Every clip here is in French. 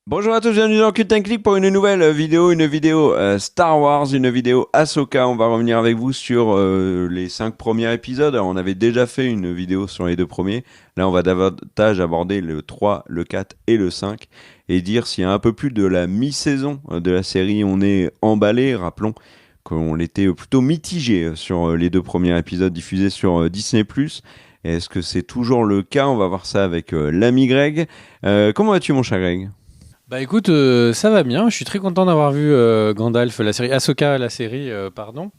Bonjour à tous, bienvenue dans Cult and Click pour une nouvelle vidéo, Star Wars, une vidéo Ahsoka. On va revenir avec vous sur les 5 premiers épisodes. Alors, on avait déjà fait une vidéo sur les 2 premiers. Là, on va davantage aborder le 3, le 4 et le 5 et dire s'il y a un peu plus de la mi-saison de la série, on est emballé. Rappelons qu'on était plutôt mitigé sur les 2 premiers épisodes diffusés sur Disney+. Et est-ce que c'est toujours le cas? On va voir ça avec l'ami Greg. Comment vas-tu, mon cher Greg? Bah écoute, ça va bien. Je suis très content d'avoir vu Gandalf, la série Ahsoka, la série, pardon.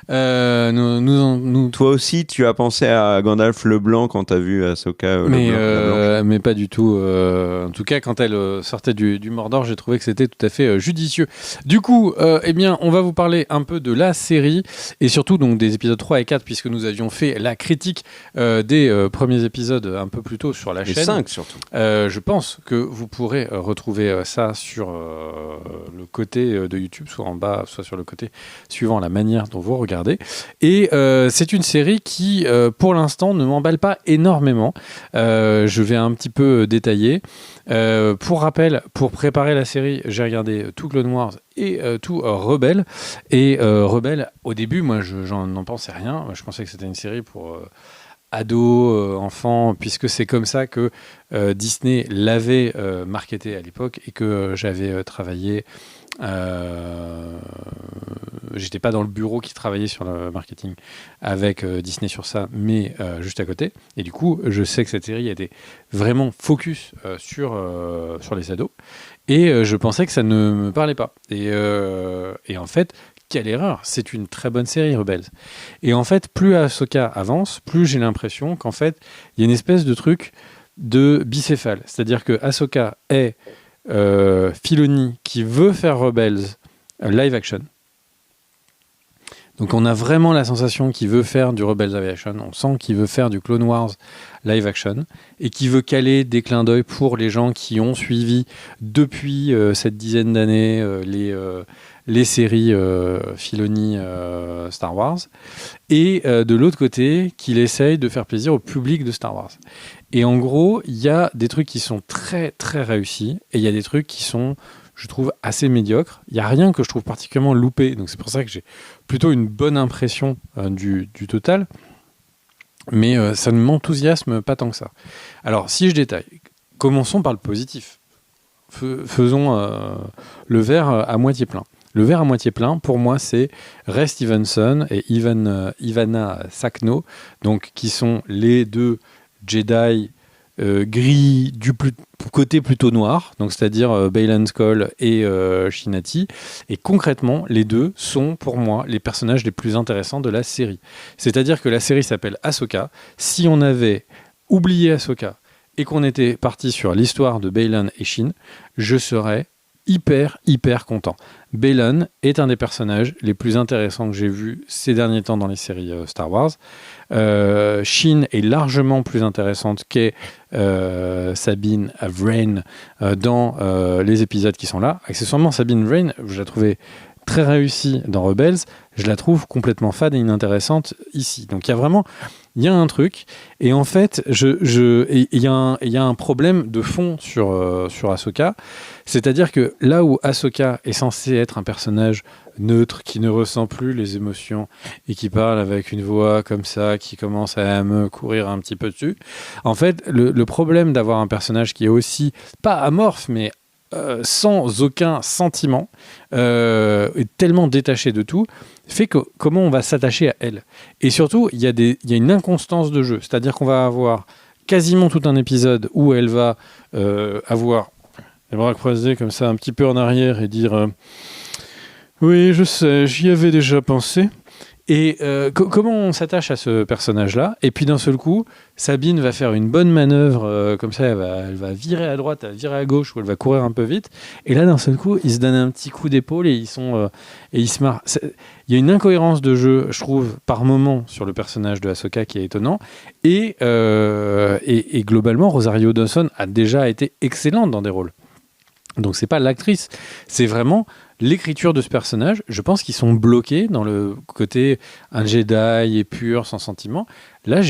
Toi aussi, tu as pensé à Gandalf le blanc quand t'as vu Ahsoka le blanc, la blanche. Mais pas du tout. En tout cas, quand elle sortait du Mordor, j'ai trouvé que c'était tout à fait judicieux. Du coup, eh bien, on va vous parler un peu de la série et surtout donc des épisodes 3 et 4 puisque nous avions fait la critique des premiers épisodes un peu plus tôt sur la chaîne. 5 surtout. Je pense que vous pourrez retrouver ça sur le côté de YouTube, soit en bas, soit sur le côté, suivant la manière dont vous regardez. Et c'est une série qui, pour l'instant, ne m'emballe pas énormément. Je vais un petit peu détailler. Pour rappel, pour préparer la série, j'ai regardé tout Clone Wars et tout Rebelle. Et Rebelle, au début, moi, n'en pensais rien. Je pensais que c'était une série pour ados, enfants, puisque c'est comme ça que Disney l'avait marketé à l'époque et que j'avais travaillé. J'étais pas dans le bureau qui travaillait sur le marketing avec Disney sur ça, mais juste à côté. Et du coup, je sais que cette série était vraiment focus sur les ados. Et je pensais que ça ne me parlait pas. Et en fait, quelle erreur! C'est une très bonne série, Rebels. Et en fait, plus Ahsoka avance, plus j'ai l'impression qu'en fait, il y a une espèce de truc de bicéphale. C'est-à-dire que Ahsoka est Filoni qui veut faire Rebels live action. Donc on a vraiment la sensation qu'il veut faire du Rebels live action. On sent qu'il veut faire du Clone Wars live action et qu'il veut caler des clins d'œil pour les gens qui ont suivi depuis cette dizaine d'années les séries Filoni Star Wars. Et de l'autre côté, qu'il essaye de faire plaisir au public de Star Wars. Et en gros, il y a des trucs qui sont très très réussis et il y a des trucs qui sont, je trouve, assez médiocres. Il n'y a rien que je trouve particulièrement loupé. Donc c'est pour ça que j'ai plutôt une bonne impression du total. Mais ça ne m'enthousiasme pas tant que ça. Alors, si je détaille, commençons par le positif. Faisons le verre à moitié plein. Le verre à moitié plein, pour moi, c'est Ray Stevenson et Ivana Sakno, donc, qui sont les deux Jedi gris du côté plutôt noir, donc c'est-à-dire Baylan Skoll et Shinati. Et concrètement, les deux sont pour moi les personnages les plus intéressants de la série. C'est-à-dire que la série s'appelle Ahsoka. Si on avait oublié Ahsoka et qu'on était parti sur l'histoire de Baylan et Shin, je serais hyper content. Baylan est un des personnages les plus intéressants que j'ai vus ces derniers temps dans les séries Star Wars. Shin est largement plus intéressante qu'est Sabine Wren dans les épisodes qui sont là. Accessoirement, Sabine Wren, je la trouvais très réussie dans Rebels, je la trouve complètement fade et inintéressante ici. Donc il y a un truc, et en fait, il y a un problème de fond sur Ahsoka, c'est-à-dire que là où Ahsoka est censée être un personnage neutre, qui ne ressent plus les émotions, et qui parle avec une voix comme ça, qui commence à me courir un petit peu dessus, en fait, le problème d'avoir un personnage qui est aussi, pas amorphe, mais sans aucun sentiment, tellement détaché de tout, fait que comment on va s'attacher à elle. Et surtout, il y a une inconstance de jeu, c'est-à-dire qu'on va avoir quasiment tout un épisode où elle va avoir les bras croisés comme ça un petit peu en arrière et dire oui, je sais, j'y avais déjà pensé. Et comment on s'attache à ce personnage-là? Et puis d'un seul coup, Sabine va faire une bonne manœuvre, comme ça, elle va virer à droite, elle va virer à gauche, ou elle va courir un peu vite. Et là, d'un seul coup, ils se donnent un petit coup d'épaule et ils se marrent. Il y a une incohérence de jeu, je trouve, par moment sur le personnage de Ahsoka qui est étonnant. Et globalement, Rosario Dawson a déjà été excellente dans des rôles. Donc c'est pas l'actrice, c'est vraiment l'écriture de ce personnage. Je pense qu'ils sont bloqués dans le côté un Jedi est pur, sans sentiment. Là,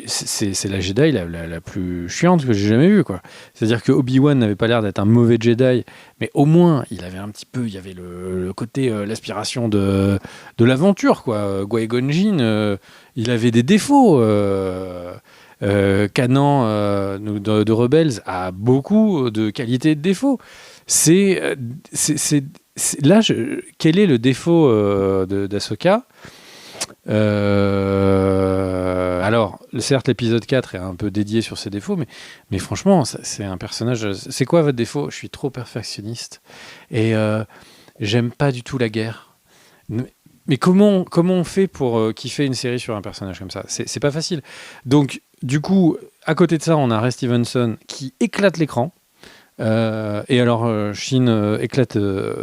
c'est la Jedi la plus chiante que j'ai jamais vue, quoi. C'est-à-dire que Obi-Wan n'avait pas l'air d'être un mauvais Jedi, mais au moins il avait un petit peu, il y avait le côté, l'aspiration de l'aventure, quoi. Qui-Gon Jinn, il avait des défauts. Kanan de Rebels a beaucoup de qualités et de défauts. Là, quel est le défaut d'Ahsoka? Alors, certes, l'épisode 4 est un peu dédié sur ses défauts, mais franchement, c'est un personnage. C'est quoi votre défaut? Je suis trop perfectionniste et j'aime pas du tout la guerre. Mais comment on fait pour kiffer une série sur un personnage comme ça? C'est pas facile. Donc, du coup, à côté de ça, on a Ray Stevenson qui éclate l'écran. Et alors, Shin éclate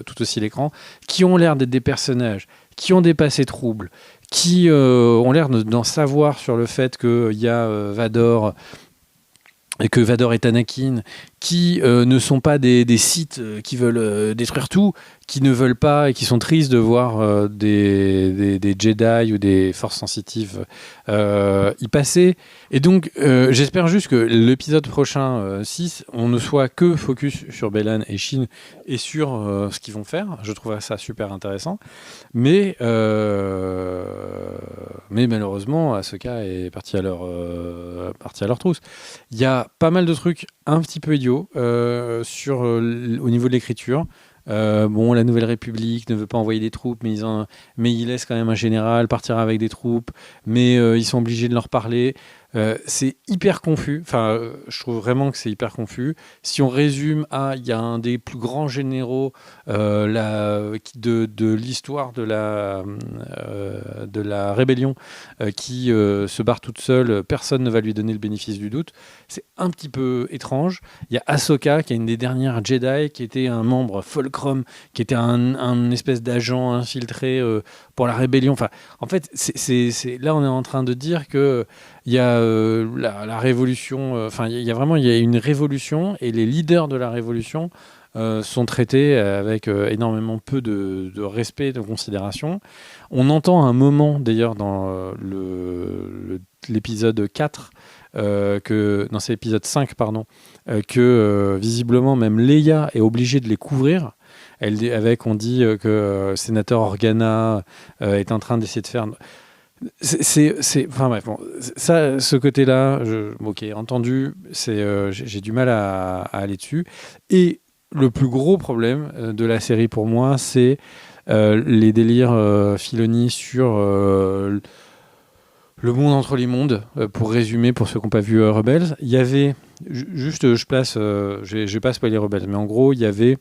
tout aussi l'écran, qui ont l'air d'être des personnages qui ont des passés troubles, qui ont l'air d'en savoir sur le fait qu'il y a Vador et que Vador est Anakin, qui ne sont pas des Sith qui veulent détruire tout, qui ne veulent pas et qui sont tristes de voir des Jedi ou des forces sensitives y passer. Et donc, j'espère juste que l'épisode prochain, 6, on ne soit que focus sur Baylan et Shin et sur ce qu'ils vont faire. Je trouve ça super intéressant. Mais malheureusement, Ahsoka est partie à leur trousse. Il y a pas mal de trucs un petit peu idiots au niveau de l'écriture. La Nouvelle République ne veut pas envoyer des troupes, mais ils laissent quand même un général partir avec des troupes, mais ils sont obligés de leur parler. C'est hyper confus. Enfin, je trouve vraiment que c'est hyper confus. Si on résume, il y a un des plus grands généraux de l'histoire de la rébellion qui se barre toute seule. Personne ne va lui donner le bénéfice du doute. C'est un petit peu étrange. Il y a Ahsoka, qui est une des dernières Jedi, qui était un membre Fulcrum, qui était un espèce d'agent infiltré pour la rébellion. Enfin, en fait, là, on est en train de dire que il y a la révolution. Il y a une révolution et les leaders de la révolution sont traités avec énormément peu de respect, de considération. On entend un moment, d'ailleurs, dans l'épisode 4, c'est l'épisode 5, pardon, que visiblement même Leia est obligée de les couvrir. On dit que sénateur Organa est en train d'essayer de faire... ce côté-là, entendu, j'ai du mal à aller dessus. Et le plus gros problème de la série pour moi, c'est les délires Filoni sur le monde entre les mondes. Pour résumer, pour ceux qui n'ont pas vu Rebels, il y avait je vais pas spoiler Rebels, mais en gros, il y avait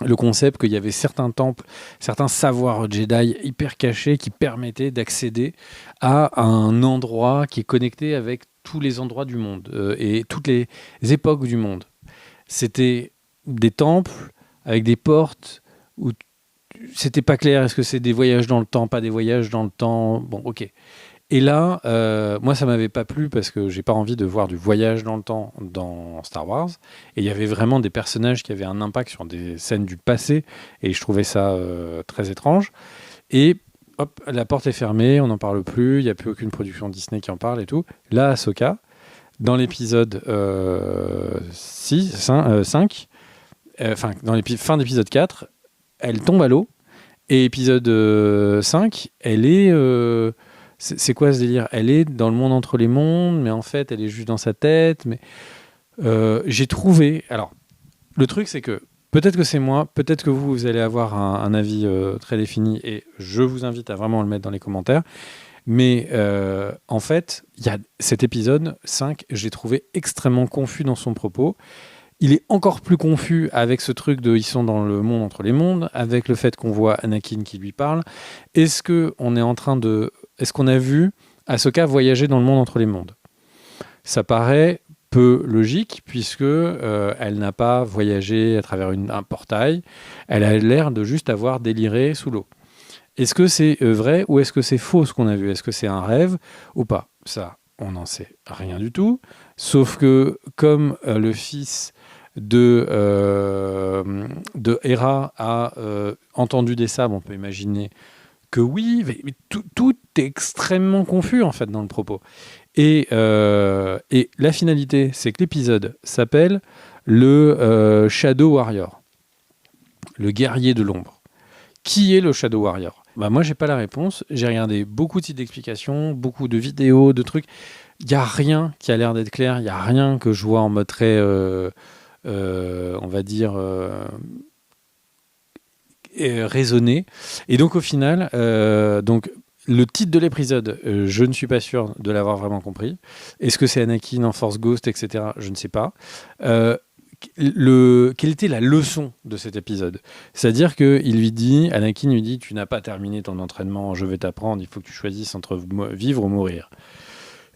le concept qu'il y avait certains temples, certains savoirs Jedi hyper cachés qui permettaient d'accéder à un endroit qui est connecté avec tous les endroits du monde et toutes les époques du monde. C'était des temples avec des portes où c'était pas clair, est-ce que c'est des voyages dans le temps, pas des voyages dans le temps, bon ok. Et là, moi, ça m'avait pas plu parce que j'ai pas envie de voir du voyage dans le temps dans Star Wars. Et il y avait vraiment des personnages qui avaient un impact sur des scènes du passé, et je trouvais ça très étrange. Et hop, la porte est fermée, on n'en parle plus, il n'y a plus aucune production Disney qui en parle et tout. Là, Ahsoka, dans l'épisode 5, fin d'épisode 4, elle tombe à l'eau. Et épisode 5, elle est... c'est quoi ce délire? Elle est dans le monde entre les mondes, mais en fait, elle est juste dans sa tête. Mais j'ai trouvé... Alors, le truc, c'est que peut-être que c'est moi, peut-être que vous allez avoir un avis très défini, et je vous invite à vraiment le mettre dans les commentaires. Mais en fait, il y a cet épisode 5, j'ai trouvé extrêmement confus dans son propos. Il est encore plus confus avec ce truc de ils sont dans le monde entre les mondes, avec le fait qu'on voit Anakin qui lui parle. Est-ce qu'on a vu Ahsoka voyager dans le monde entre les mondes? Ça paraît peu logique puisque elle n'a pas voyagé à travers un portail. Elle a l'air de juste avoir déliré sous l'eau. Est-ce que c'est vrai ou est-ce que c'est faux ce qu'on a vu? Est-ce que c'est un rêve ou pas? Ça, on n'en sait rien du tout. Sauf que comme le fils de de Hera a entendu des sabres, on peut imaginer que oui, mais tout est extrêmement confus en fait dans le propos. Et la finalité, c'est que l'épisode s'appelle le Shadow Warrior, le guerrier de l'ombre. Qui est le Shadow Warrior ? Moi, j'ai pas la réponse. J'ai regardé beaucoup de sites d'explications, beaucoup de vidéos, de trucs. Il n'y a rien qui a l'air d'être clair. Il n'y a rien que je vois en mode très, on va dire, raisonné. Et donc, au final, donc, le titre de l'épisode, je ne suis pas sûr de l'avoir vraiment compris. Est-ce que c'est Anakin en Force Ghost, etc. Je ne sais pas. Quelle était la leçon de cet épisode ? C'est-à-dire que Anakin lui dit, tu n'as pas terminé ton entraînement, je vais t'apprendre, il faut que tu choisisses entre vivre ou mourir.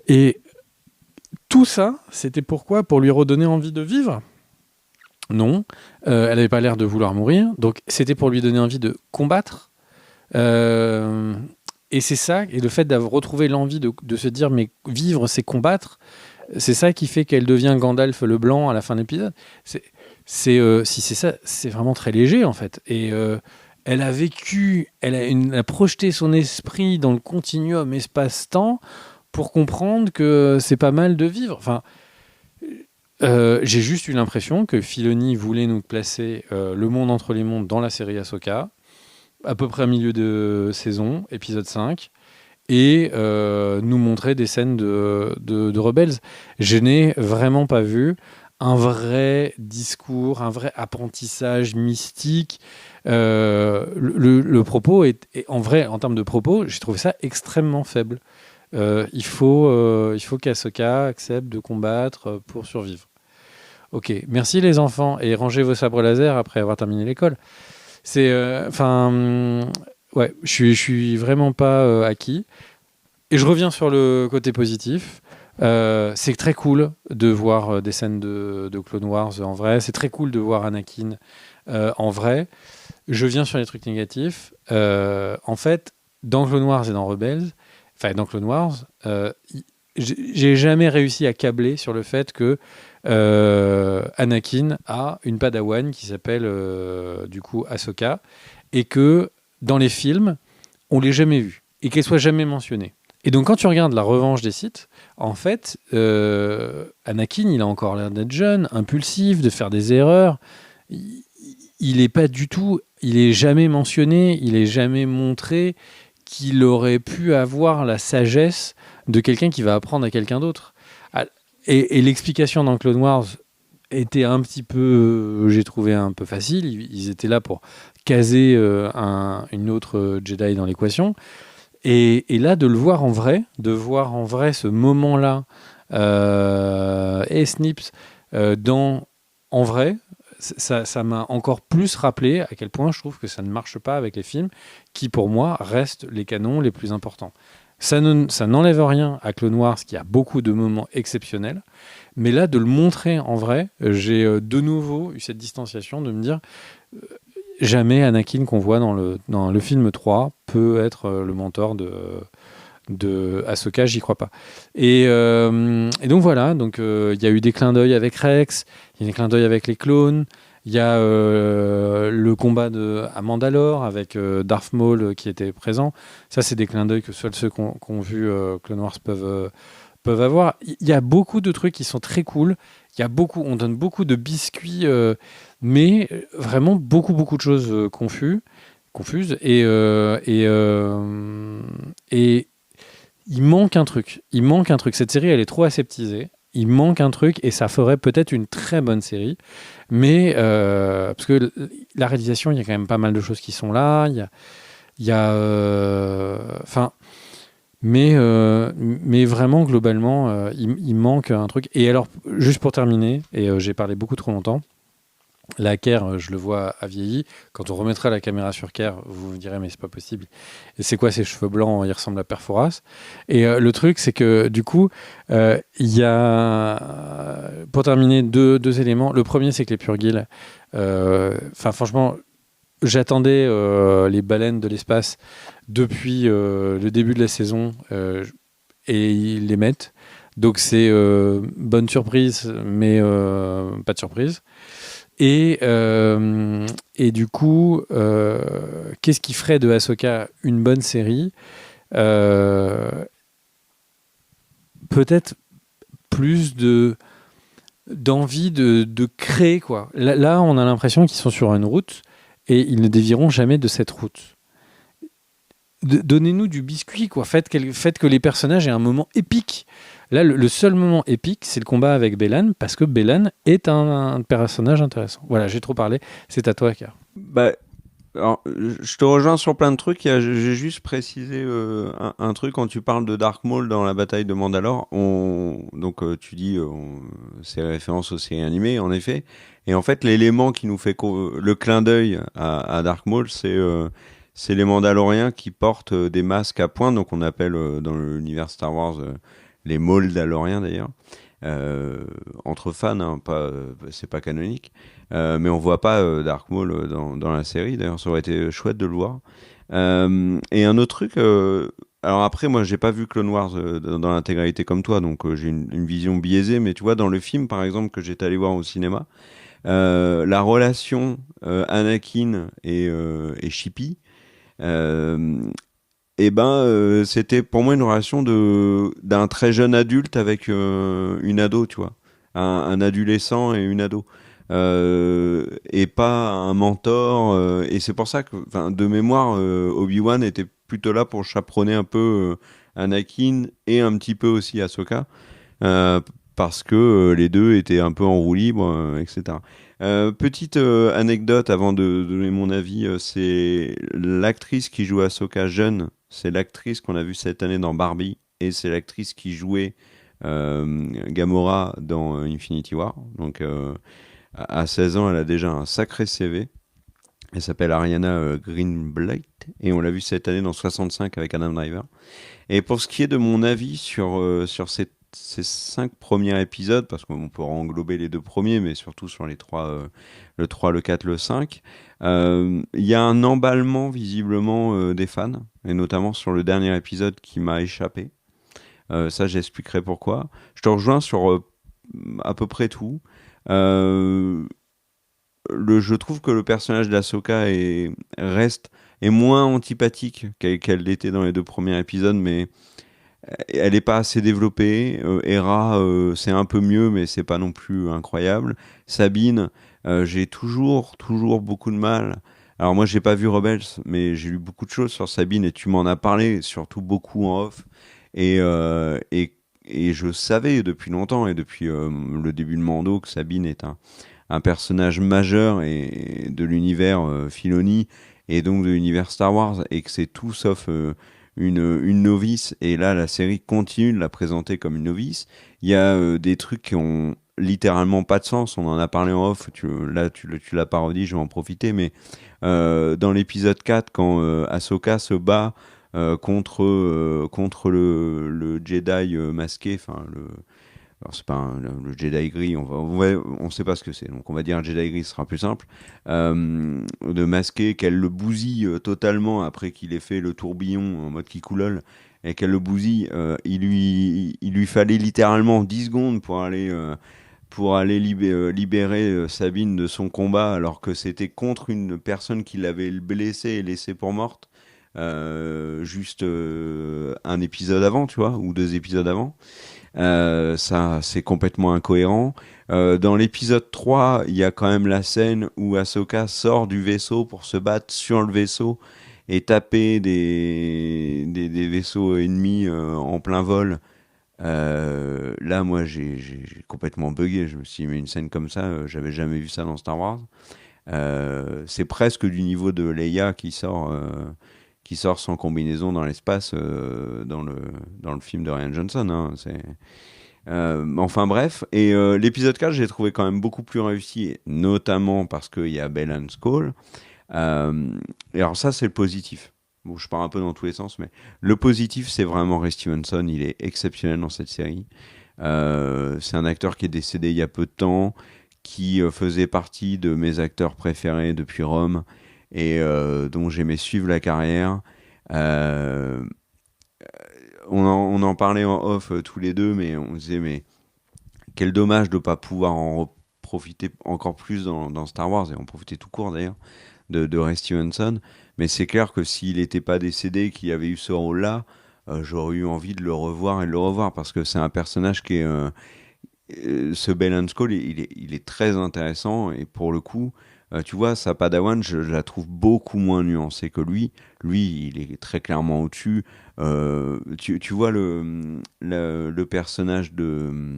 Et tout ça, c'était pourquoi ? Pour lui redonner envie de vivre ? Non, elle n'avait pas l'air de vouloir mourir, donc c'était pour lui donner envie de combattre. Et c'est ça, et le fait d'avoir retrouvé l'envie de se dire, mais vivre, c'est combattre, c'est ça qui fait qu'elle devient Gandalf le Blanc à la fin de l'épisode. Si c'est ça, c'est vraiment très léger en fait. Et elle a vécu, elle a projeté son esprit dans le continuum espace-temps pour comprendre que c'est pas mal de vivre. Enfin, j'ai juste eu l'impression que Filoni voulait nous placer le monde entre les mondes dans la série Ahsoka, à peu près à milieu de saison, épisode 5. Et nous montrer des scènes de Rebels. Je n'ai vraiment pas vu un vrai discours, un vrai apprentissage mystique. Le propos est en vrai, en termes de propos, j'ai trouvé ça extrêmement faible. Il faut qu'Ahsoka accepte de combattre pour survivre. Ok, merci les enfants, et rangez vos sabres laser après avoir terminé l'école. C'est, ouais, je suis vraiment pas acquis. Et je reviens sur le côté positif. C'est très cool de voir des scènes de Clone Wars en vrai. C'est très cool de voir Anakin en vrai. Je viens sur les trucs négatifs. En fait, dans Clone Wars et dans Rebels, enfin dans Clone Wars, j'ai jamais réussi à câbler sur le fait que Anakin a une padawan qui s'appelle du coup Ahsoka, et que dans les films, on l'ait jamais vue et qu'elle soit jamais mentionnée. Et donc quand tu regardes La Revanche des Sith, en fait, Anakin, il a encore l'air d'être jeune, impulsif, de faire des erreurs. Il est pas du tout, il est jamais mentionné, il est jamais montré qu'il aurait pu avoir la sagesse de quelqu'un qui va apprendre à quelqu'un d'autre. Et l'explication dans Clone Wars était un petit peu, j'ai trouvé un peu facile. Ils étaient là pour caser une autre Jedi dans l'équation. Et là, de le voir en vrai, ce moment-là, et Snips, en vrai, ça m'a encore plus rappelé à quel point je trouve que ça ne marche pas avec les films, qui pour moi restent les canons les plus importants. Ça n'enlève rien à Clone Wars, qui a beaucoup de moments exceptionnels, mais là, de le montrer en vrai, j'ai de nouveau eu cette distanciation de me dire... jamais Anakin qu'on voit dans le film 3 peut être le mentor de Ahsoka, j'y crois pas. Et donc voilà, il y a eu des clins d'œil avec Rex, il y a des clins d'œil avec les clones, il y a le combat à Mandalore avec Darth Maul qui était présent. Ça, c'est des clins d'œil que seuls ceux qui ont vu Clone Wars peuvent avoir. Il y a beaucoup de trucs qui sont très cool. On donne beaucoup de biscuits, mais vraiment beaucoup de choses confuses. Et il manque un truc. Cette série, elle est trop aseptisée. Il manque un truc, et ça ferait peut-être une très bonne série. Mais parce que la réalisation, il y a quand même pas mal de choses qui sont là. Mais vraiment, globalement, il manque un truc. Et alors, juste pour terminer, et j'ai parlé beaucoup trop longtemps, la Kerr, je le vois, a vieilli. Quand on remettra la caméra sur Kerr, vous vous direz, mais c'est pas possible. Et c'est quoi ces cheveux blancs ? Il ressemble à Perforas. Et le truc, c'est que du coup, il y a, pour terminer, deux éléments. Le premier, c'est que les Purgils, franchement, j'attendais les baleines de l'espace depuis le début de la saison, et ils les mettent. Donc c'est bonne surprise, mais pas de surprise. Et du coup, qu'est-ce qui ferait de Ahsoka une bonne série? Peut-être plus d'envie de créer, quoi. Là, on a l'impression qu'ils sont sur une route et ils ne dévieront jamais de cette route. Donnez-nous du biscuit, quoi. Faites que les personnages aient un moment épique. Là, le seul moment épique, c'est le combat avec Bélan, parce que Bélan est un personnage intéressant. Voilà, j'ai trop parlé. C'est à toi, Car. Bah, alors, je te rejoins sur plein de trucs. J'ai juste précisé un truc quand tu parles de Dark Maul dans la bataille de Mandalore. Donc tu dis c'est référence aux séries animées, en effet. Et en fait, l'élément qui nous fait le clin d'œil à Dark Maul, c'est les Mandaloriens qui portent des masques à pointe, donc on appelle dans l'univers Star Wars les Maul-Daloriens d'ailleurs. Entre fans, hein, c'est pas canonique. Mais on voit pas Dark Maul dans la série. D'ailleurs, ça aurait été chouette de le voir. Et un autre truc. Alors après, moi, j'ai pas vu Clone Wars dans l'intégralité comme toi, donc j'ai une vision biaisée. Mais tu vois, dans le film, par exemple, que j'étais allé voir au cinéma, la relation Anakin et Chippy, c'était pour moi une relation d'un très jeune adulte avec une ado, tu vois, un adolescent et une ado. Et pas un mentor. Et c'est pour ça que, enfin, de mémoire, Obi-Wan était plutôt là pour chaperonner un peu Anakin et un petit peu aussi Ahsoka, euh, parce que les deux étaient un peu en roue libre, etc. Petite anecdote avant de donner mon avis, c'est l'actrice qui joue Ahsoka jeune, c'est l'actrice qu'on a vue cette année dans Barbie, et c'est l'actrice qui jouait Gamora dans Infinity War. Donc à 16 ans, elle a déjà un sacré CV. Elle s'appelle Ariana Greenblatt et on l'a vue cette année dans 65 avec Adam Driver. Et pour ce qui est de mon avis sur ces 5 premiers épisodes, parce qu'on peut englober les 2 premiers, mais surtout sur les 3, le 3, le 4, le 5, il y a un emballement visiblement des fans, et notamment sur le dernier épisode qui m'a échappé. Ça, j'expliquerai pourquoi. Je te rejoins sur à peu près tout. Euh, je trouve que le personnage d'Ahsoka est moins antipathique qu'elle l'était dans les 2 premiers épisodes, mais elle n'est pas assez développée. Hera, c'est un peu mieux, mais c'est pas non plus incroyable. Sabine, j'ai toujours beaucoup de mal. Alors moi, j'ai pas vu Rebels, mais j'ai lu beaucoup de choses sur Sabine et tu m'en as parlé, surtout beaucoup en off. Et je savais depuis longtemps et depuis le début de Mando que Sabine est un personnage majeur de l'univers Filoni et donc de l'univers Star Wars et que c'est tout sauf une novice. Et là, la série continue de la présenter comme une novice. Il y a des trucs qui ont littéralement pas de sens. On en a parlé en off. Là, tu l'as parodie, je vais en profiter. Mais dans l'épisode 4, quand Ahsoka se bat contre le Jedi masqué, enfin alors c'est pas le Jedi gris, on sait pas ce que c'est, donc on va dire un Jedi gris, ce sera plus simple, de masquer, qu'elle le bousille totalement après qu'il ait fait le tourbillon en mode Kikoulol, et qu'elle le bousille, il lui fallait littéralement 10 secondes pour aller libérer Sabine de son combat, alors que c'était contre une personne qui l'avait blessée et laissée pour morte, juste un épisode avant, tu vois, ou 2 épisodes avant. Ça, c'est complètement incohérent. Dans l'épisode 3, il y a quand même la scène où Ahsoka sort du vaisseau pour se battre sur le vaisseau et taper des vaisseaux ennemis en plein vol. Là, moi, j'ai complètement bugué. Je me suis dit, mais une scène comme ça, j'avais jamais vu ça dans Star Wars. C'est presque du niveau de Leia qui sort sans combinaison dans l'espace dans le film de Rian Johnson. Hein, enfin bref, et l'épisode 4, j'ai trouvé quand même beaucoup plus réussi, notamment parce qu'il y a Bell and Skull. Et alors ça, c'est le positif. Bon, je pars un peu dans tous les sens, mais le positif, c'est vraiment Ray Stevenson. Il est exceptionnel dans cette série. C'est un acteur qui est décédé il y a peu de temps, qui faisait partie de mes acteurs préférés depuis Rome et dont j'aimais suivre la carrière. Euh, on en parlait en off tous les deux, mais on disait, mais quel dommage de ne pas pouvoir en profiter encore plus dans Star Wars, et en profiter tout court d'ailleurs, de Ray Stevenson. Mais c'est clair que s'il n'était pas décédé, qu'il avait eu ce rôle-là, j'aurais eu envie de le revoir et de le revoir, parce que c'est un personnage qui est... ce Belen Skull, il est très intéressant, et pour le coup, tu vois, sa Padawan, je la trouve beaucoup moins nuancée que lui. Lui, il est très clairement au-dessus. Tu vois le personnage de...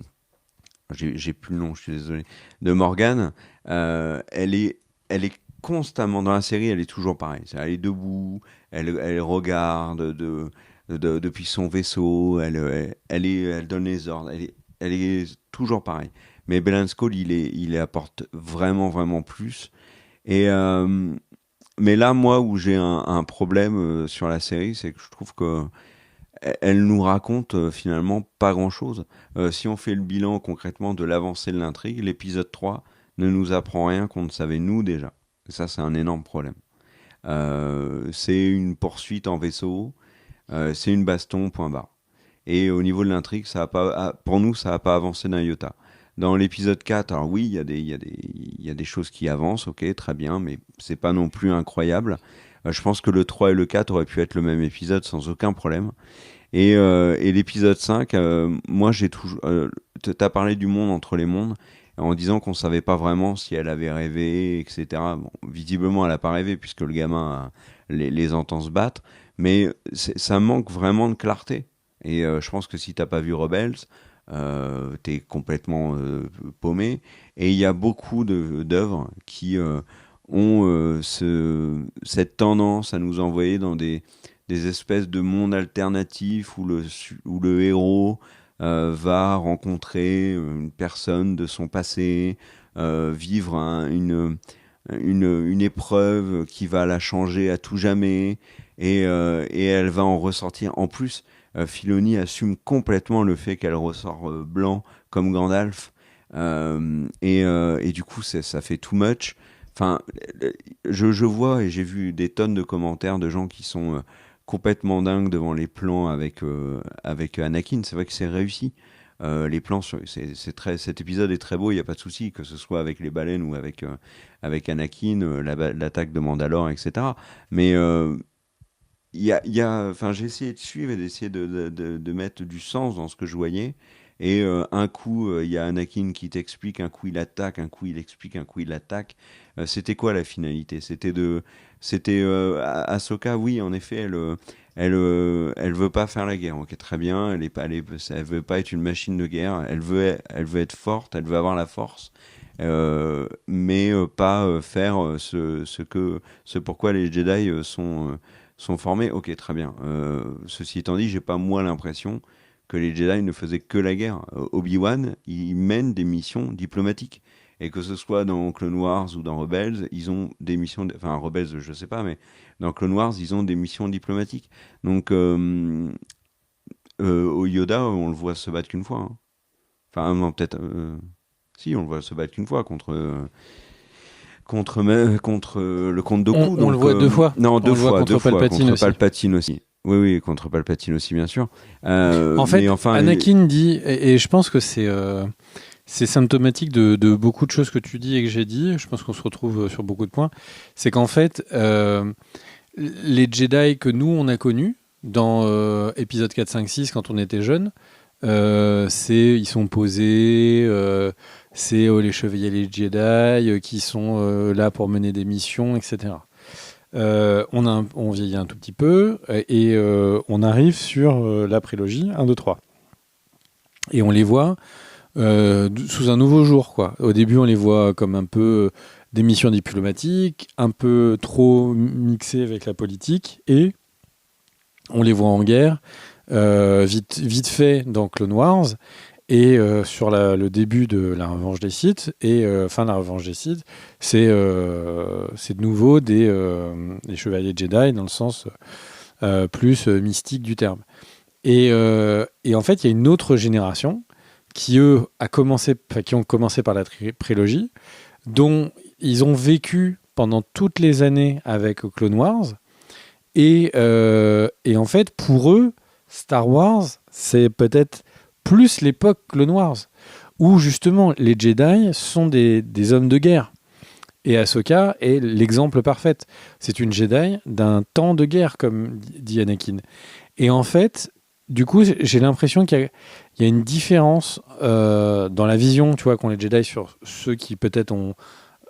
J'ai plus le nom, je suis désolé. De Morgane, elle est constamment dans la série, elle est toujours pareille. Elle est debout, elle regarde depuis son vaisseau, elle donne les ordres, elle est toujours pareille. Mais Belen Skull, il apporte vraiment, vraiment plus. Et, mais là, moi, où j'ai un problème sur la série, c'est que je trouve que elle nous raconte finalement pas grand-chose. Si on fait le bilan concrètement de l'avancée de l'intrigue, l'épisode 3 ne nous apprend rien qu'on ne savait nous déjà. Et ça, c'est un énorme problème. C'est une poursuite en vaisseau, c'est une baston, point barre. Et au niveau de l'intrigue, pour nous, ça n'a pas avancé d'un iota. Dans l'épisode 4, alors oui, il y a des choses qui avancent, ok, très bien, mais c'est pas non plus incroyable. Je pense que le 3 et le 4 auraient pu être le même épisode sans aucun problème. Et l'épisode 5, moi j'ai toujours... t'as parlé du monde entre les mondes, en disant qu'on savait pas vraiment si elle avait rêvé, etc. Bon, visiblement, elle a pas rêvé, puisque le gamin les entend se battre, mais ça manque vraiment de clarté. Et je pense que si t'as pas vu Rebels, t'es complètement paumé. Et il y a beaucoup d'œuvres qui ont cette tendance à nous envoyer dans des espèces de mondes alternatifs où le héros va rencontrer une personne de son passé, vivre une épreuve qui va la changer à tout jamais, et elle va en ressortir. En plus, Filoni assume complètement le fait qu'elle ressort blanc comme Gandalf, et du coup ça fait too much. Enfin, je vois, et j'ai vu des tonnes de commentaires de gens qui sont complètement dingues devant les plans avec Anakin. C'est vrai que c'est réussi. Les plans, cet épisode est très beau, il n'y a pas de souci, que ce soit avec les baleines ou avec Anakin, l'attaque de Mandalore, etc. Mais enfin, j'ai essayé de suivre et d'essayer de mettre du sens dans ce que je voyais. Et un coup, il y a Anakin qui t'explique, un coup il attaque, un coup il explique, un coup il attaque. C'était quoi la finalité? C'était Ahsoka, oui, en effet, elle veut pas faire la guerre. Ok, très bien. Elle veut pas être une machine de guerre. Elle veut être forte. Elle veut avoir la force. Mais pas faire ce pourquoi les Jedi sont formés. Ok, très bien. Ceci étant dit, j'ai pas moi l'impression que les Jedi ne faisaient que la guerre. Obi-Wan, il mène des missions diplomatiques. Et que ce soit dans Clone Wars ou dans Rebels, ils ont des missions... Enfin, Rebels, je sais pas, mais dans Clone Wars, ils ont des missions diplomatiques. Donc, au Yoda, on le voit se battre qu'une fois. Hein. Enfin, non, peut-être... si, on le voit se battre qu'une fois contre le comte Dooku. On le voit deux fois. Non, deux fois. Palpatine contre Palpatine aussi. Oui, contre Palpatine aussi, bien sûr. En fait, Anakin dit, et je pense que c'est symptomatique de beaucoup de choses que tu dis et que j'ai dit. Je pense qu'on se retrouve sur beaucoup de points. C'est qu'en fait, les Jedi que nous, on a connus dans épisode 4, 5, 6, quand on était jeunes, ils sont posés, c'est les chevaliers Jedi qui sont là pour mener des missions, etc. On vieillit un tout petit peu et on arrive sur la prélogie 1, 2, 3. Et on les voit sous un nouveau jour, quoi. Au début, on les voit comme un peu des missions diplomatiques, un peu trop mixées avec la politique, et on les voit en guerre, vite fait dans Clone Wars, et sur le début de la Revanche des Sith, et fin de la Revanche des Sith, c'est de nouveau des chevaliers Jedi dans le sens plus mystique du terme. Et en fait, il y a une autre génération qui ont commencé par la prélogie, dont ils ont vécu pendant toutes les années avec Clone Wars, et en fait, pour eux, Star Wars, c'est peut-être plus l'époque Clone Wars, où justement les Jedi sont des hommes de guerre. Et Ahsoka est l'exemple parfait. C'est une Jedi d'un temps de guerre, comme dit Anakin. Et en fait, du coup, j'ai l'impression qu'il y a une différence dans la vision, tu vois, qu'ont les Jedi sur ceux qui peut-être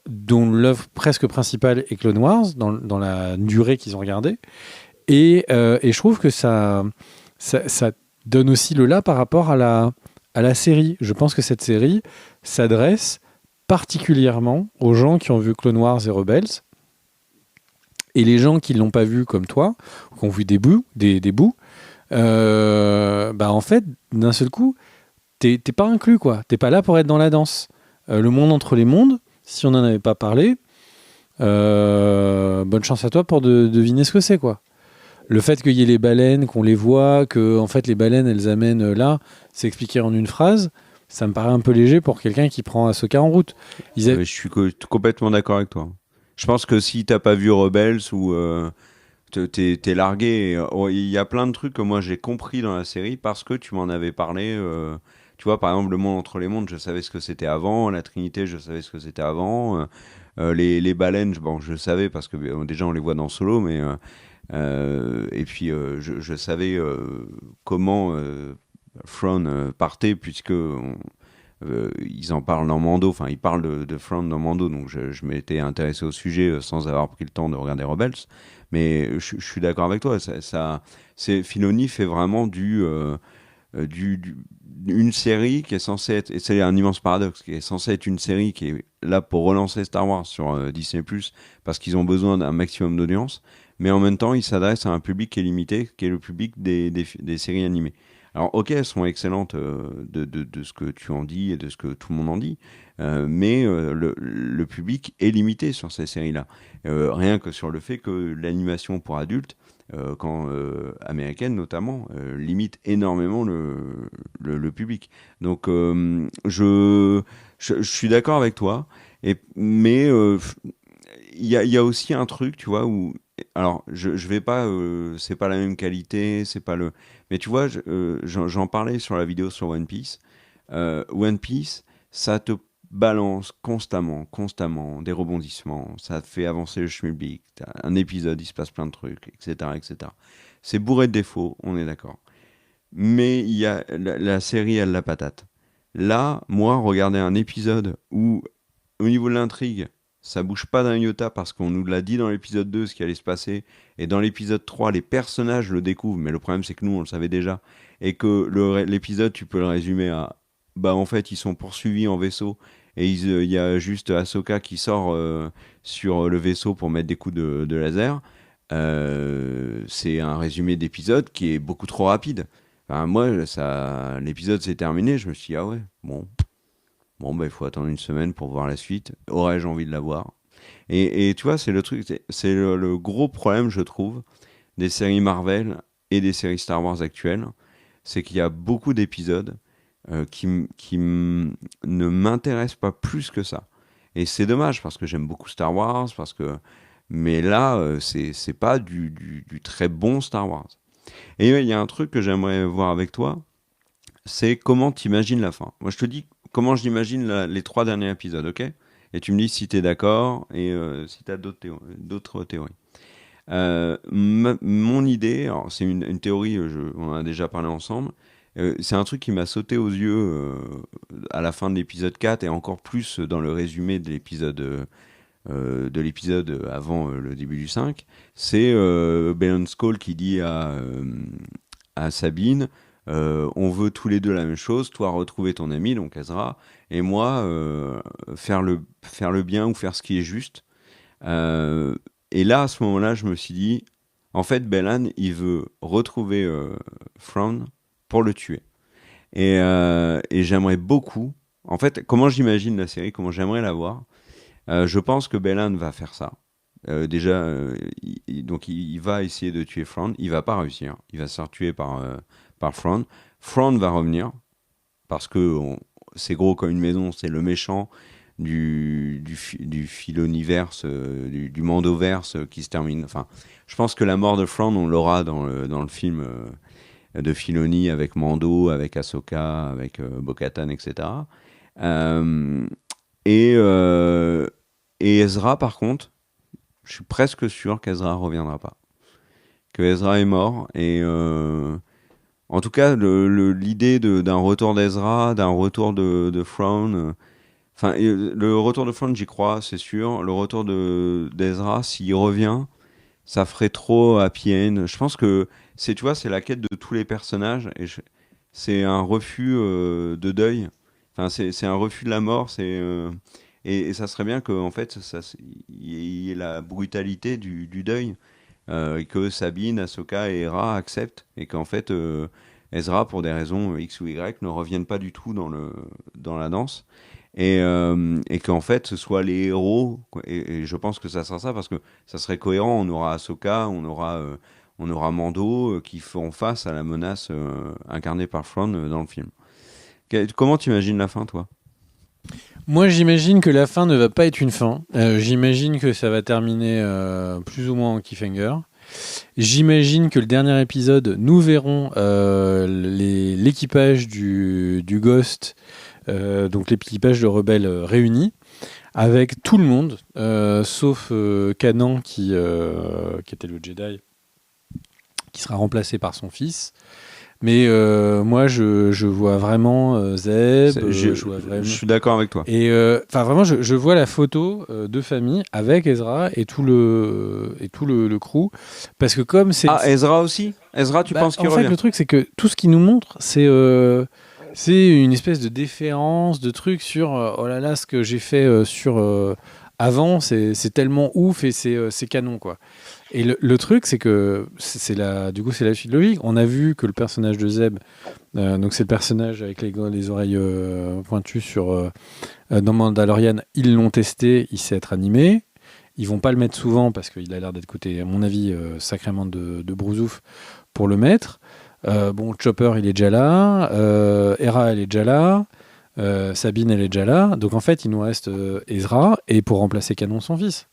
dont l'œuvre presque principale est Clone Wars, dans la durée qu'ils ont regardée. Et je trouve que ça donne aussi le là par rapport à la série. Je pense que cette série s'adresse particulièrement aux gens qui ont vu Clone Wars et Rebels, et les gens qui ne l'ont pas vu comme toi, qui ont vu des bouts, en fait, d'un seul coup, t'es pas inclus, quoi. T'es pas là pour être dans la danse. Le monde entre les mondes, si on n'en avait pas parlé, bonne chance à toi pour deviner ce que c'est, quoi. Le fait qu'il y ait les baleines, qu'on les voit, que en fait les baleines elles amènent là, c'est expliqué en une phrase, ça me paraît un peu léger pour quelqu'un qui prend Ahsoka en route. Je suis complètement d'accord avec toi. Je pense que si t'as pas vu Rebels ou t'es largué, il y a plein de trucs que moi j'ai compris dans la série parce que tu m'en avais parlé. Tu vois, par exemple, le monde entre les mondes, je savais ce que c'était avant. La Trinité, je savais ce que c'était avant. Les baleines, je savais parce que déjà on les voit dans Solo, mais et puis je savais comment Thrawn partait puisque ils en parlent dans Mando, enfin ils parlent de Thrawn dans Mando, donc je m'étais intéressé au sujet sans avoir pris le temps de regarder Rebels, mais je suis d'accord avec toi, Filoni fait vraiment une série qui est censée être, et c'est un immense paradoxe, qui est censée être une série qui est là pour relancer Star Wars sur Disney+, parce qu'ils ont besoin d'un maximum d'audience, mais en même temps, il s'adresse à un public qui est limité, qui est le public des séries animées. Alors, ok, elles sont excellentes de ce que tu en dis et de ce que tout le monde en dit, mais le public est limité sur ces séries-là. Rien que sur le fait que l'animation pour adultes, américaine notamment, limite énormément le public. Donc, je suis d'accord avec toi, mais il y a aussi un truc, tu vois, où alors je vais pas, c'est pas la même qualité, c'est pas le, mais tu vois, j'en parlais sur la vidéo sur One Piece. One Piece, ça te balance constamment des rebondissements, ça te fait avancer le schmilblick, t'as un épisode, il se passe plein de trucs, etc., etc. C'est bourré de défauts, on est d'accord. Mais il y a la série, elle la patate. Là, moi, regarder un épisode où, au niveau de l'intrigue, ça bouge pas d'un iota parce qu'on nous l'a dit dans l'épisode 2 ce qui allait se passer. Et dans l'épisode 3, les personnages le découvrent. Mais le problème, c'est que nous, on le savait déjà. Et que l'épisode, tu peux le résumer à... Bah, en fait, ils sont poursuivis en vaisseau. Et il y a juste Ahsoka qui sort sur le vaisseau pour mettre des coups de laser. C'est un résumé d'épisode qui est beaucoup trop rapide. Enfin, moi, l'épisode s'est terminé. Je me suis dit, ah ouais, bon... Bon, bah, il faut attendre une semaine pour voir la suite. Aurais-je envie de la voir? Et tu vois, c'est le truc, c'est le gros problème, je trouve, des séries Marvel et des séries Star Wars actuelles. C'est qu'il y a beaucoup d'épisodes ne m'intéressent pas plus que ça. Et c'est dommage parce que j'aime beaucoup Star Wars, mais là, c'est pas du très bon Star Wars. Et il y a un truc que j'aimerais voir avec toi, c'est comment t'imagines la fin. Moi, je te dis comment j'imagine les 3 derniers épisodes, ok? Et tu me dis si t'es d'accord et si t'as d'autres théories. Mon idée, alors c'est une théorie, on en a déjà parlé ensemble, c'est un truc qui m'a sauté aux yeux à la fin de l'épisode 4 et encore plus dans le résumé de l'épisode avant le début du 5. C'est Balon Skull qui dit à Sabine, on veut tous les deux la même chose, toi retrouver ton ami, donc Ezra, et moi faire le bien ou faire ce qui est juste. Et là, à ce moment-là, je me suis dit, en fait, Belan, il veut retrouver Thrawn pour le tuer. Et j'aimerais beaucoup, en fait, comment j'imagine la série, comment j'aimerais la voir, je pense que Belan va faire ça. Déjà, donc il va essayer de tuer Thrawn, il va pas réussir, il va se faire tuer par Thrawn. Thrawn va revenir parce que c'est gros comme une maison, c'est le méchant du Filoniverse, du Mandoverse qui se termine. Enfin, je pense que la mort de Thrawn, on l'aura dans le film de Filoni avec Mando, avec Ahsoka, avec Bo-Katan, etc. Euh, et, euh, et Ezra, par contre, je suis presque sûr qu'Ezra reviendra pas. Que Ezra est mort. En tout cas, l'idée d'un retour d'Ezra, d'un retour de Thrawn. Enfin, le retour de Thrawn, j'y crois, c'est sûr. Le retour d'Ezra, s'il revient, ça ferait trop happy end. Je pense que tu vois, c'est la quête de tous les personnages c'est un refus de deuil. Enfin, c'est un refus de la mort. Et ça serait bien qu'en fait, il y ait la brutalité du deuil, et que Sabine, Ahsoka et Hera acceptent, et qu'en fait, Ezra, pour des raisons X ou Y, ne revienne pas du tout dans la danse. Et qu'en fait ce soit les héros, quoi. Et je pense que ça sera ça, parce que ça serait cohérent. On aura Ahsoka, on aura Mando, qui font face à la menace incarnée par Thrawn dans le film. Comment tu imagines la fin, toi? Moi, j'imagine que la fin ne va pas être une fin. J'imagine que ça va terminer plus ou moins en cliffhanger. J'imagine que le dernier épisode, nous verrons l'équipage du Ghost, donc l'équipage de rebelles réunis, avec tout le monde, sauf Kanan qui était le Jedi, qui sera remplacé par son fils. Mais moi, je vois vraiment Zeb. Je suis d'accord avec toi. Et vraiment, je vois la photo de famille avec Ezra et tout le crew, parce que comme c'est. Ah, Ezra aussi. Ezra, tu penses qu'il revient? En fait, le truc, c'est que tout ce qu'il nous montre, c'est une espèce de déférence, de truc sur oh là là, ce que j'ai fait sur avant, c'est tellement ouf et c'est canon, quoi. Et le truc, c'est que du coup, c'est la suite logique. On a vu que le personnage de Zeb, donc c'est le personnage avec les oreilles pointues dans Mandalorian, ils l'ont testé, il sait être animé. Ils vont pas le mettre souvent parce qu'il a l'air d'être coûté, à mon avis, sacrément de brousouf pour le mettre. Chopper, il est déjà là. Hera, elle est déjà là. Sabine, elle est déjà là. Donc en fait, il nous reste Ezra et pour remplacer Kanon, son fils.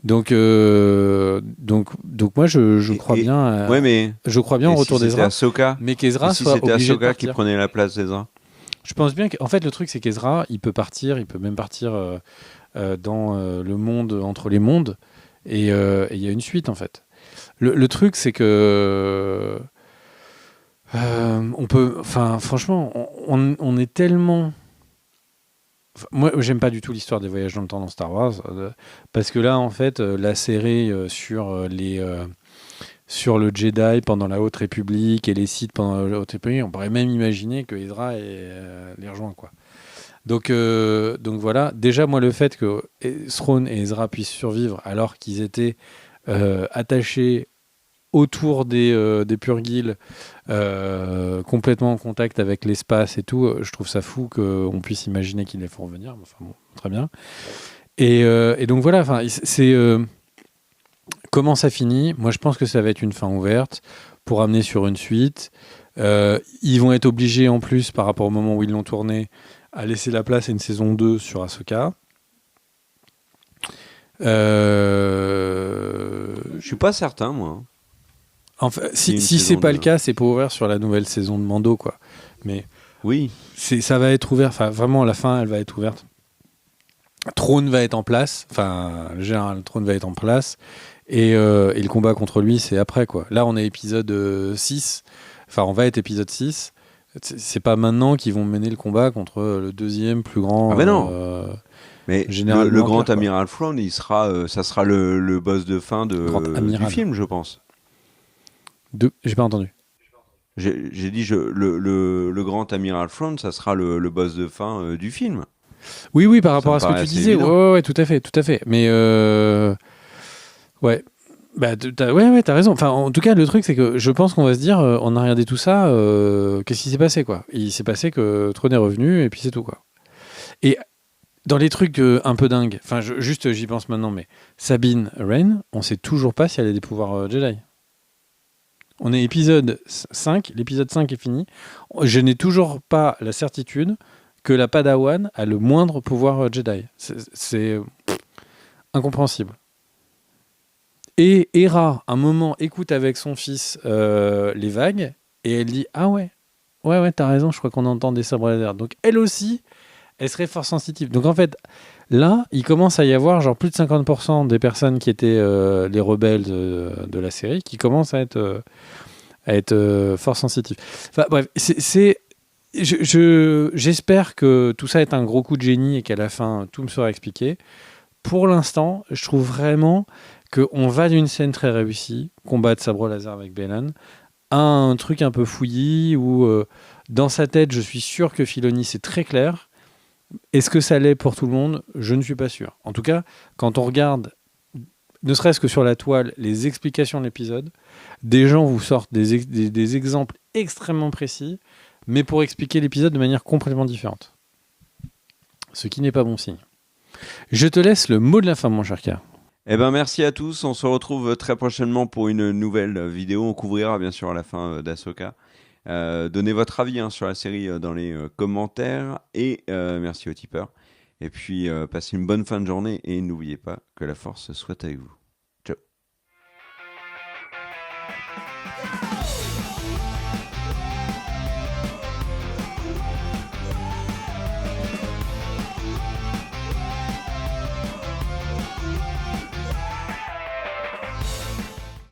Donc moi je crois bien. Ouais, mais je crois bien au retour d'Ezra. Mais qu'Ezra soit c'était obligé de Ahsoka partir. qui prenait la place d'Ezra. Je pense bien qu'en fait le truc c'est qu'Ezra il peut partir, il peut même partir dans le monde entre les mondes et il y a une suite en fait. Le truc c'est que on peut, enfin franchement on est tellement. Moi, j'aime pas du tout l'histoire des voyages dans le temps dans Star Wars, parce que là, en fait, la série sur le Jedi pendant la Haute République et les Sith pendant la Haute République, on pourrait même imaginer que Ezra les rejoint, quoi. Donc voilà. Déjà, moi, le fait que Thrawn et Ezra puissent survivre alors qu'ils étaient attachés autour des Purgils, complètement en contact avec l'espace et tout, je trouve ça fou qu'on puisse imaginer qu'ils les font revenir. Enfin bon, très bien. Et donc voilà, c'est comment ça finit. Moi, je pense que ça va être une fin ouverte pour amener sur une suite. Ils vont être obligés, en plus, par rapport au moment où ils l'ont tourné, à laisser la place à une saison 2 sur Ahsoka. Je suis pas certain, moi. Enfin, si c'est pas le cas, c'est pas ouvert sur la nouvelle saison de Mando, quoi. Mais oui, ça va être ouvert. Enfin, vraiment, la fin, elle va être ouverte. Thrawn va être en place. Enfin, le général Thrawn va être en place. Et le combat contre lui, c'est après, quoi. Là, on est épisode 6. Enfin, on va être épisode 6. C'est pas maintenant qu'ils vont mener le combat contre le deuxième plus grand. Ah ben non. Mais le grand amiral Thrawn, ça sera le boss de fin du film, je pense. J'ai pas entendu. J'ai dit le grand amiral Thrawn, ça sera le boss de fin du film. Oui, par rapport à ce que tu disais. Ouais, tout à fait. Mais ouais. Bah, t'as raison. Enfin, en tout cas, le truc, c'est que je pense qu'on va se dire, on a regardé tout ça, qu'est-ce qui s'est passé, quoi. Il s'est passé que Thrawn est revenu, et puis c'est tout, quoi. Et dans les trucs un peu dingues, enfin, juste j'y pense maintenant, mais Sabine Wren, on sait toujours pas si elle a des pouvoirs Jedi. On est épisode 5, l'épisode 5 est fini. Je n'ai toujours pas la certitude que la Padawan a le moindre pouvoir Jedi. C'est incompréhensible. Et Hera, un moment, écoute avec son fils les vagues, et elle dit « Ah ouais, t'as raison, je crois qu'on entend des sabres laser. » Donc elle aussi, elle serait force sensitive. Donc en fait, là, il commence à y avoir genre plus de 50% des personnes qui étaient les rebelles de la série qui commencent à être force sensitive. Enfin bref, j'espère que tout ça est un gros coup de génie et qu'à la fin, tout me sera expliqué. Pour l'instant, je trouve vraiment qu'on va d'une scène très réussie, combat de sabre laser avec Baylan, à un truc un peu fouillis où, dans sa tête, je suis sûr que Filoni, c'est très clair. Est-ce que ça l'est pour tout le monde ? Je ne suis pas sûr. En tout cas, quand on regarde, ne serait-ce que sur la toile, les explications de l'épisode, des gens vous sortent des exemples extrêmement précis, mais pour expliquer l'épisode de manière complètement différente. Ce qui n'est pas bon signe. Je te laisse le mot de la fin, mon cher K. Eh ben merci à tous, on se retrouve très prochainement pour une nouvelle vidéo, on couvrira bien sûr à la fin d'Ahsoka. Donnez votre avis sur la série dans les commentaires et merci aux tipeurs. Et puis passez une bonne fin de journée et n'oubliez pas que la force soit avec vous.